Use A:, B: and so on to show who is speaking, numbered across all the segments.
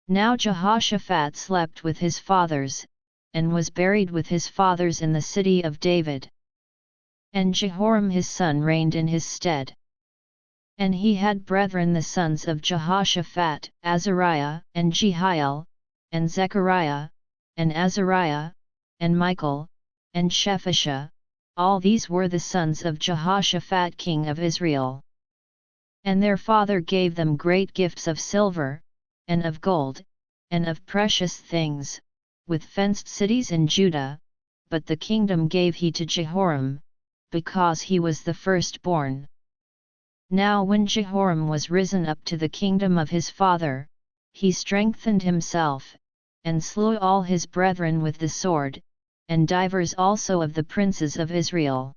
A: Now Jehoshaphat slept with his fathers, and was buried with his fathers in the city of David. And Jehoram his son reigned in his stead. And he had brethren the sons of Jehoshaphat, Azariah, and Jehiel, and Zechariah, and Azariah, and Michael, and Shephisha. All these were the sons of Jehoshaphat king of Israel. And their father gave them great gifts of silver, and of gold, and of precious things, with fenced cities in Judah, but the kingdom gave he to Jehoram, because he was the firstborn. Now when Jehoram was risen up to the kingdom of his father, he strengthened himself, and slew all his brethren with the sword, and divers also of the princes of Israel.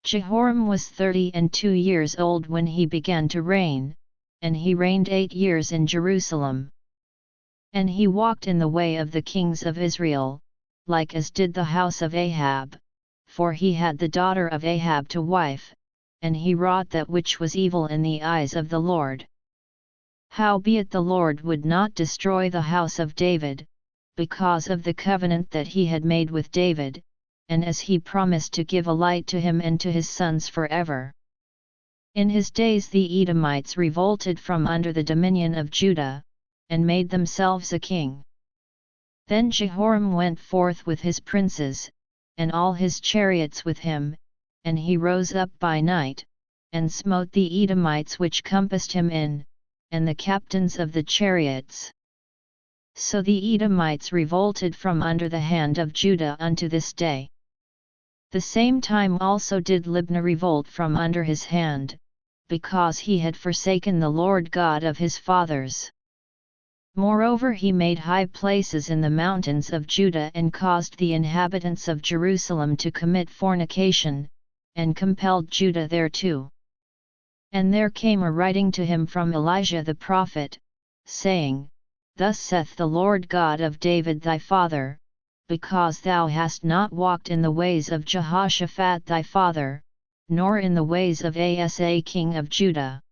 A: Jehoram was 32 years old when he began to reign, and he reigned 8 years in Jerusalem. And he walked in the way of the kings of Israel, like as did the house of Ahab, for he had the daughter of Ahab to wife, and he wrought that which was evil in the eyes of the Lord. Howbeit the Lord would not destroy the house of David, because of the covenant that he had made with David, and as he promised to give a light to him and to his sons forever. In his days the Edomites revolted from under the dominion of Judah, and made themselves a king. Then Jehoram went forth with his princes, and all his chariots with him, and he rose up by night, and smote the Edomites which compassed him in, and the captains of the chariots. So the Edomites revolted from under the hand of Judah unto this day. The same time also did Libnah revolt from under his hand, because he had forsaken the Lord God of his fathers. Moreover he made high places in the mountains of Judah and caused the inhabitants of Jerusalem to commit fornication, and compelled Judah thereto. And there came a writing to him from Elijah the prophet, saying, Thus saith the Lord God of David thy father, because thou hast not walked in the ways of Jehoshaphat thy father, nor in the ways of Asa king of Judah,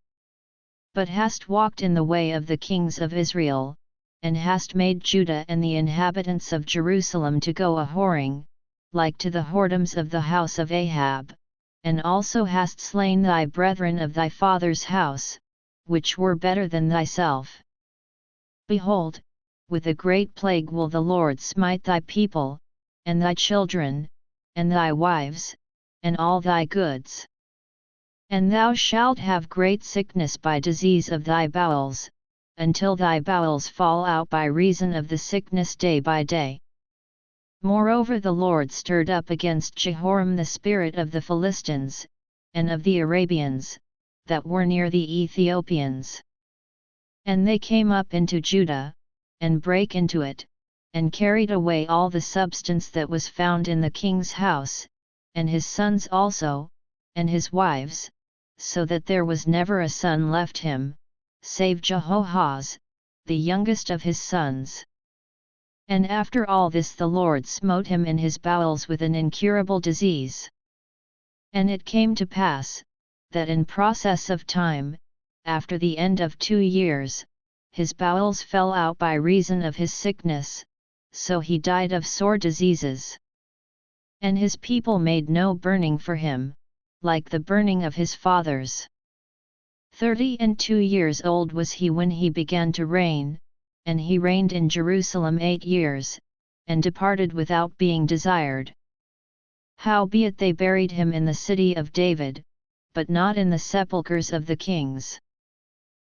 A: but hast walked in the way of the kings of Israel, and hast made Judah and the inhabitants of Jerusalem to go a-whoring, like to the whoredoms of the house of Ahab, and also hast slain thy brethren of thy father's house, which were better than thyself. Behold, with a great plague will the Lord smite thy people, and thy children, and thy wives, and all thy goods. And thou shalt have great sickness by disease of thy bowels, until thy bowels fall out by reason of the sickness day by day. Moreover the Lord stirred up against Jehoram the spirit of the Philistines, and of the Arabians, that were near the Ethiopians. And they came up into Judah, and brake into it, and carried away all the substance that was found in the king's house, and his sons also, and his wives, so that there was never a son left him, save Jehoahaz, the youngest of his sons. And after all this the Lord smote him in his bowels with an incurable disease. And it came to pass, that in process of time, after the end of 2 years, his bowels fell out by reason of his sickness, so he died of sore diseases. And his people made no burning for him, like the burning of his fathers. 32 years old was he when he began to reign, and he reigned in Jerusalem 8 years, and departed without being desired. Howbeit they buried him in the city of David, but not in the sepulchres of the kings.